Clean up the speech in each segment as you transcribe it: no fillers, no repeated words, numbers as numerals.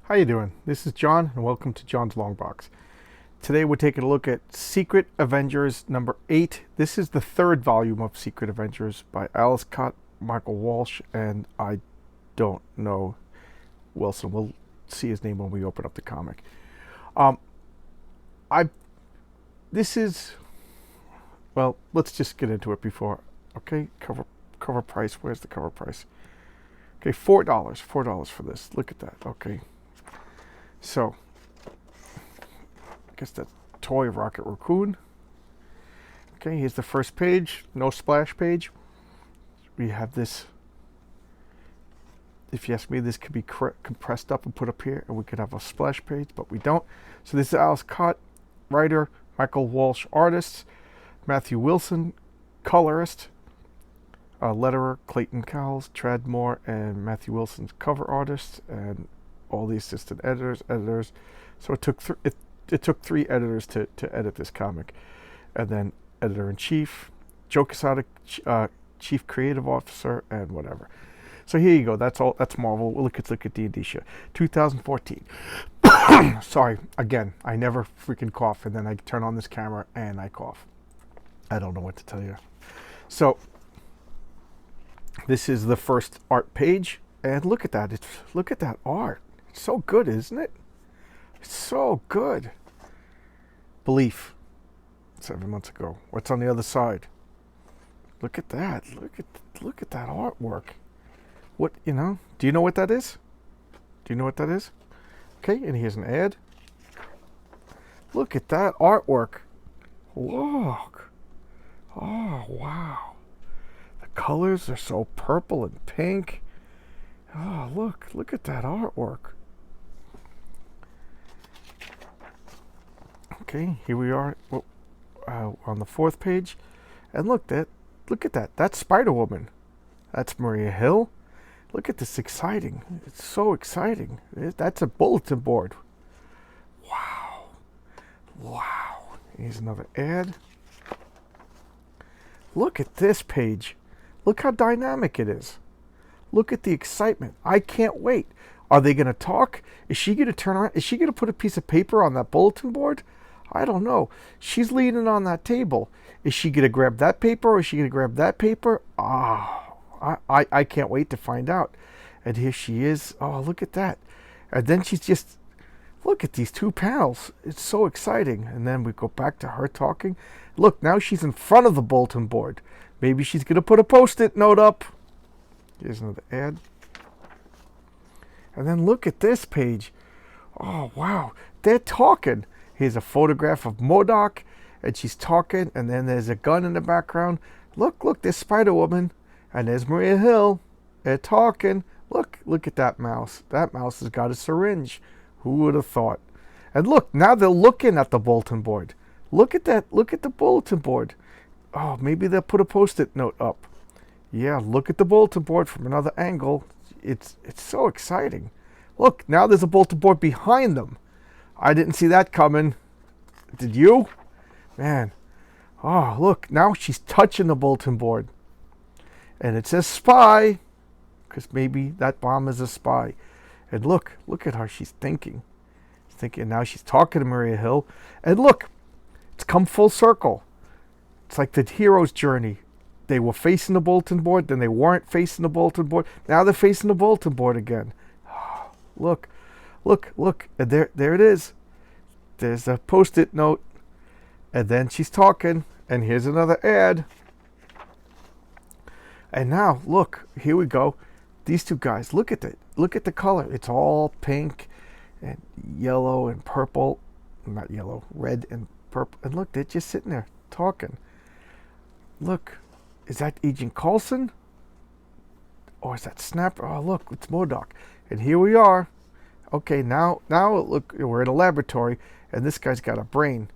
How you doing? This is John, and welcome to John's Long Box. Today we're taking a look at Secret Avengers number 8. This is the third volume of Secret Avengers by Alice Cott, Michael Walsh, and I don't know Wilson. We'll see his name when we open up the comic. This is, well, let's just get into it before. Okay, cover price. Where's the cover price? Okay, $4. $4 for this. Look at that. Okay. So, I guess that's Toy Rocket Raccoon. Okay, here's the first page. No splash page. We have this. If you ask me, this could be compressed up and put up here, and we could have a splash page, but we don't. So this is Alice Cott, writer, Michael Walsh, artist, Matthew Wilson, colorist, letterer, Clayton Cowles, Trad Moore, and Matthew Wilson's cover artist, and all the assistant editors. So it took it took 3 editors to edit this comic, and then editor-in-chief, Joe Quesada, chief creative officer, and whatever. So here you go. That's all. That's Marvel. Look at D&D shit. 2014. Sorry again. I never freaking cough, and then I turn on this camera and I cough. I don't know what to tell you. So this is the first art page, and look at that. Look at that art. It's so good, isn't it? It's so good. Belief. 7 months ago. What's on the other side? Look at that. Look at that artwork. What, do you know what that is? Do you know what that is? Okay, and here's an ad. Look at that artwork. Look. Oh, wow. The colors are so purple and pink. Oh, look at that artwork. Okay, here we are on the 4th page. And look at that. That's Spider-Woman. That's Maria Hill. Look at this exciting. It's so exciting. That's a bulletin board. Wow. Wow. Here's another ad. Look at this page. Look how dynamic it is. Look at the excitement. I can't wait. Are they going to talk? Is she going to turn around? Is she going to put a piece of paper on that bulletin board? I don't know. She's leaning on that table. Is she going to grab that paper or is she going to grab that paper? I can't wait to find out. And here she is. Oh, look at that. And then she's just, look at these 2 panels. It's so exciting. And then we go back to her talking. Look, now she's in front of the bulletin board. Maybe she's going to put a Post-it note up. Here's another ad. And then look at this page. Oh, wow. They're talking. Here's a photograph of MODOK, and she's talking, and then there's a gun in the background. Look, there's Spider-Woman, and there's Maria Hill. They're talking. Look at that mouse. That mouse has got a syringe. Who would have thought? And look, now they're looking at the bulletin board. Look at that. Look at the bulletin board. Oh, maybe they'll put a Post-it note up. Yeah, look at the bulletin board from another angle. It's so exciting. Look, now there's a bulletin board behind them. I didn't see that coming. Did you? Man. Oh, look, now she's touching the bulletin board. And it says spy, because maybe that bomb is a spy. And look at her. She's thinking. Now she's talking to Maria Hill. And look, it's come full circle. It's like the hero's journey. They were facing the bulletin board, then they weren't facing the bulletin board. Now they're facing the bulletin board again. Oh, look. And there it is. There's a Post-it note. And then she's talking. And here's another ad. And now, look, here we go. These 2 guys, look at it. Look at the color. It's all pink and yellow and purple. Not yellow, red and purple. And look, they're just sitting there talking. Look, is that Agent Coulson? Or is that Snapper? Oh, look, it's MODOK. And here we are. Okay, now look, we're in a laboratory, and this guy's got a brain.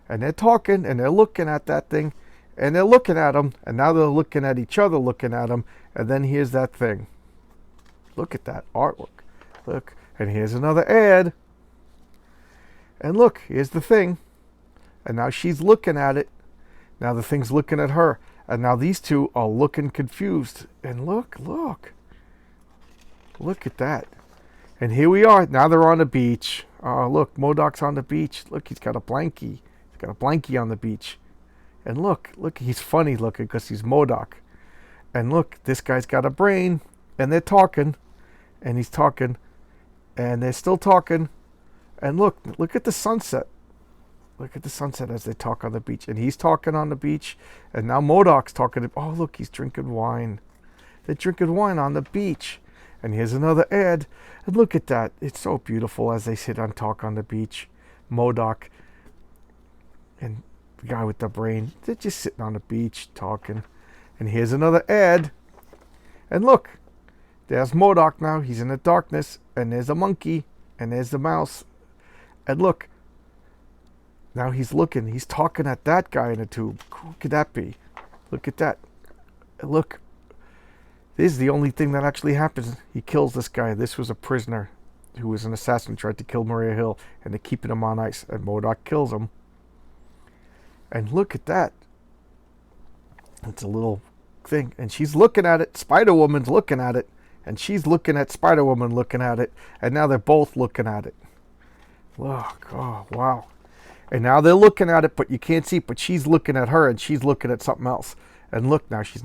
And they're talking, and they're looking at that thing, and they're looking at him, and now they're looking at each other, looking at him, and then here's that thing. Look at that artwork. Look, and here's another ad. And look, here's the thing. And now she's looking at it. Now the thing's looking at her. And now these 2 are looking confused. And look at that. And here we are. Now they're on the beach. Oh, look, MODOK's on the beach. Look, he's got a blankie. He's got a blankie on the beach. And look, he's funny looking because he's MODOK. And look, this guy's got a brain. And they're talking. And he's talking. And they're still talking. And look at the sunset. Look at the sunset as they talk on the beach. And he's talking on the beach. And now MODOK's talking. Oh, look, he's drinking wine. They're drinking wine on the beach. And here's another ad. And look at that. It's so beautiful as they sit and talk on the beach. MODOK and the guy with the brain. They're just sitting on the beach talking. And here's another ad. And look. There's MODOK now. He's in the darkness. And there's a monkey. And there's the mouse. And look. Now he's looking. He's talking at that guy in a tube. Who could that be? Look at that. Look. This is the only thing that actually happens. He kills this guy. This was a prisoner who was an assassin, tried to kill Maria Hill, and they're keeping him on ice. And MODOK kills him. And look at that. It's a little thing. And she's looking at it. Spider-Woman's looking at it. And she's looking at Spider-Woman looking at it. And now they're both looking at it. Look. Oh, wow. And now they're looking at it, but you can't see. But she's looking at her, and she's looking at something else. And look, now she's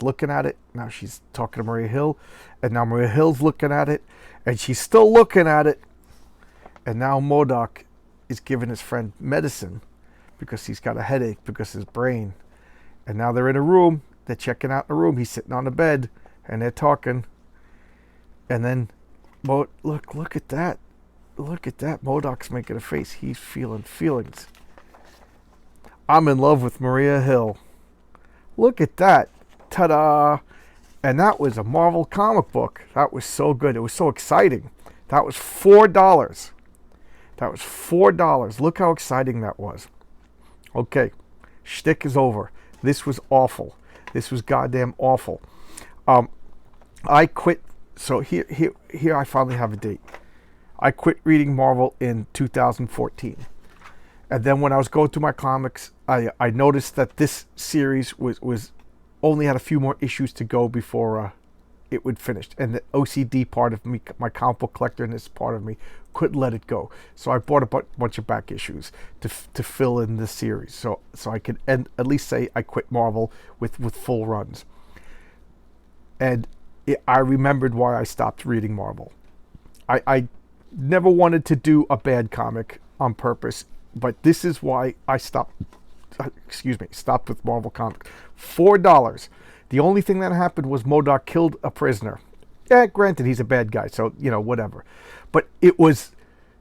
looking at it. Now she's talking to Maria Hill. And now Maria Hill's looking at it. And she's still looking at it. And now MODOK is giving his friend medicine because he's got a headache because his brain. And now they're in a room. They're checking out the room. He's sitting on the bed. And they're talking. And then, look at that. Look at that. MODOK's making a face. He's feeling feelings. I'm in love with Maria Hill. Look at that. Ta-da. And that was a Marvel comic book. That was so good. It was so exciting. That was $4. That was $4. Look how exciting that was. Okay. Shtick is over. This was awful. This was goddamn awful. I quit. So here I finally have a date. I quit reading Marvel in 2014. And then when I was going through my comics, I noticed that this series was only had a few more issues to go before it would finish. And the OCD part of me, my comic book collector, and this part of me couldn't let it go. So I bought a bunch of back issues to fill in the series. So I could at least say I quit Marvel with full runs. And I remembered why I stopped reading Marvel. I never wanted to do a bad comic on purpose. But this is why I stopped with Marvel Comics. $4. The only thing that happened was MODOK killed a prisoner. Yeah, granted, he's a bad guy, so, whatever. But it was,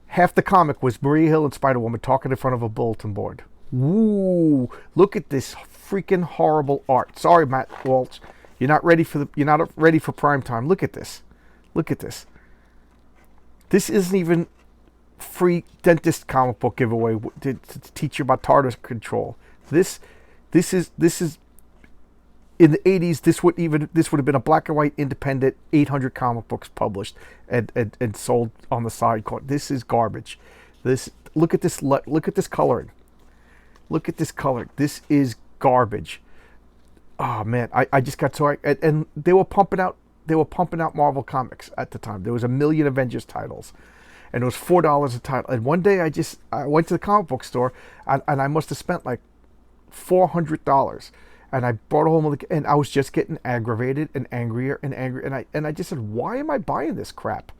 half the comic was Maria Hill and Spider-Woman talking in front of a bulletin board. Woo! Look at this freaking horrible art. Sorry, Matt Walsh. You're not ready for prime time. Look at this. Look at this. This isn't even free dentist comic book giveaway to teach you about tartar control. This is in the 80s. This would have been a black and white independent 800 comic books published and sold on the side. This is garbage. Look at this coloring. Look at this coloring. This is garbage. Oh man, I just got so and they were pumping out Marvel comics at the time. There was 1 million Avengers titles. And it was $4 a title. And one day I went to the comic book store and I must have spent like $400. And I brought home and I was just getting aggravated and angrier and angry. And I just said, why am I buying this crap?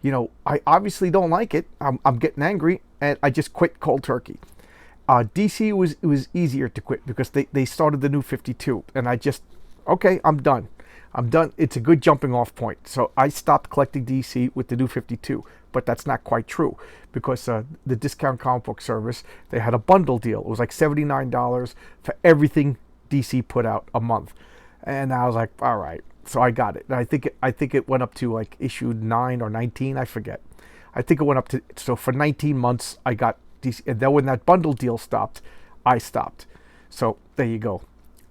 I obviously don't like it. I'm getting angry and I just quit cold turkey. DC was easier to quit because they started the New 52. And okay, I'm done. It's a good jumping off point. So I stopped collecting DC with the New 52. But that's not quite true because the discount comic book service, they had a bundle deal. It was like $79 for everything DC put out a month. And I was like, all right. So I got it. And I think it went up to like issue 9 or 19. I forget. I think it went up to, so for 19 months I got DC. And then when that bundle deal stopped, I stopped. So there you go.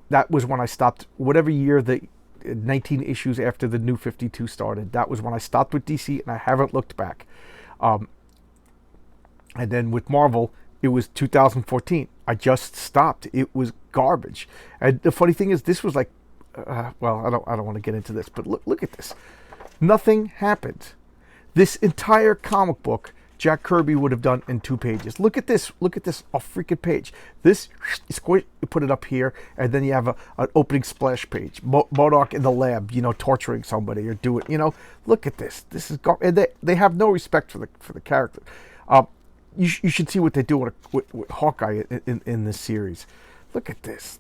That was when I stopped. Whatever year the 19 issues after the New 52 started. That was when I stopped with DC, and I haven't looked back. And then with Marvel, it was 2014. I just stopped. It was garbage. And the funny thing is, this was like, well, I don't want to get into this, but look at this. Nothing happened. This entire comic book, Jack Kirby would have done in 2 pages. Look at this. Look at this a freaking page. This, you put it up here, and then you have an opening splash page. MODOK in the lab, torturing somebody or doing, Look at this. This is and they have no respect for the character. You should see what they do with Hawkeye in this series. Look at this.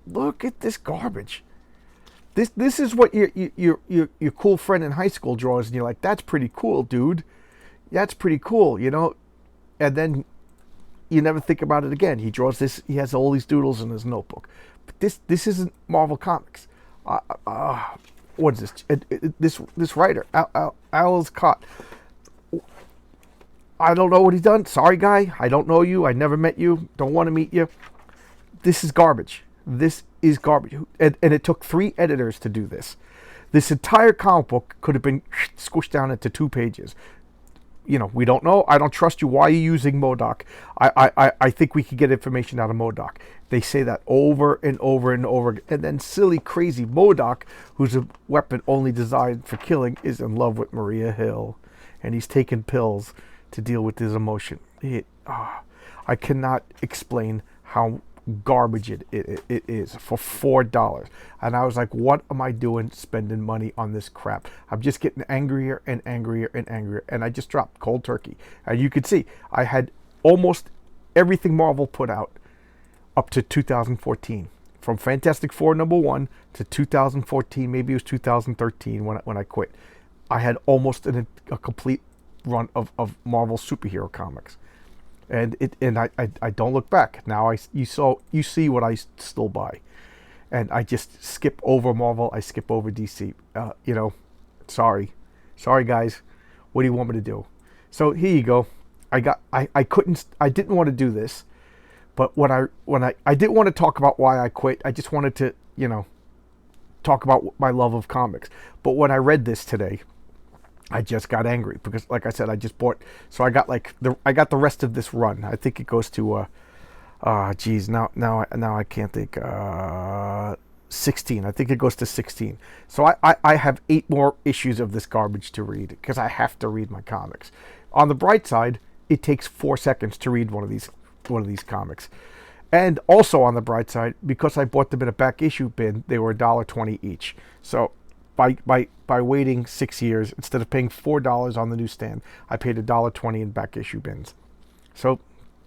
Look at this garbage. This is what your cool friend in high school draws, and you're like, that's pretty cool, dude. That's pretty cool, And then you never think about it again. He draws this. He has all these doodles in his notebook. But this isn't Marvel Comics. What is this? This writer, Al Scott. I don't know what he's done. Sorry, guy. I don't know you. I never met you. Don't want to meet you. This is garbage. This is garbage. And it took 3 editors to do this. This entire comic book could have been squished down into 2 pages. We don't know. I don't trust you. Why are you using MODOK? I think we could get information out of MODOK. They say that over and over and over again. And then silly, crazy MODOK, who's a weapon only designed for killing, is in love with Maria Hill. And he's taking pills to deal with his emotion. I cannot explain how garbage it is for $4. And I was like, what am I doing spending money on this crap? I'm just getting angrier and angrier and angrier, and I just dropped cold turkey. And you could see I had almost everything Marvel put out up to 2014, from Fantastic Four #1 to 2014, maybe it was 2013 when I quit. I had almost a complete run of Marvel superhero comics. And I don't look back. Now you see what I still buy. And I just skip over Marvel, I skip over DC. Sorry guys. What do you want me to do? So here you go. I didn't want to do this, but I didn't want to talk about why I quit. I just wanted to, talk about my love of comics. But when I read this today, I just got angry because, like I said, I just bought. So I got the rest of this run. I think it goes to, now I can't think. 16. I think it goes to 16. So I have 8 more issues of this garbage to read because I have to read my comics. On the bright side, it takes 4 seconds to read one of these comics. And also on the bright side, because I bought them in a back issue bin, they were $1.20 each. So by waiting 6 years, instead of paying $4 on the newsstand, I paid $1.20 in back issue bins. So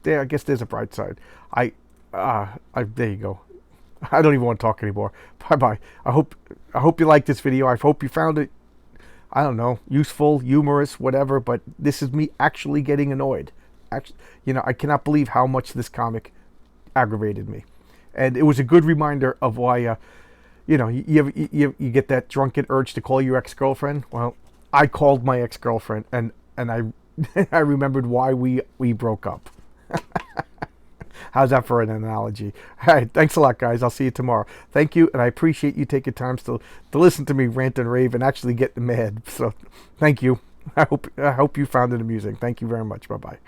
I guess there's a bright side. There you go. I don't even want to talk anymore. Bye. I hope you liked this video. I hope you found it, I don't know, useful, humorous, whatever, but this is me actually getting annoyed. I cannot believe how much this comic aggravated me. And it was a good reminder of why you get that drunken urge to call your ex-girlfriend. Well, I called my ex-girlfriend and I I remembered why we broke up. How's that for an analogy? All right, thanks a lot, guys. I'll see you tomorrow. Thank you, and I appreciate you taking time to listen to me rant and rave and actually get mad. So, thank you. I hope you found it amusing. Thank you very much. Bye-bye.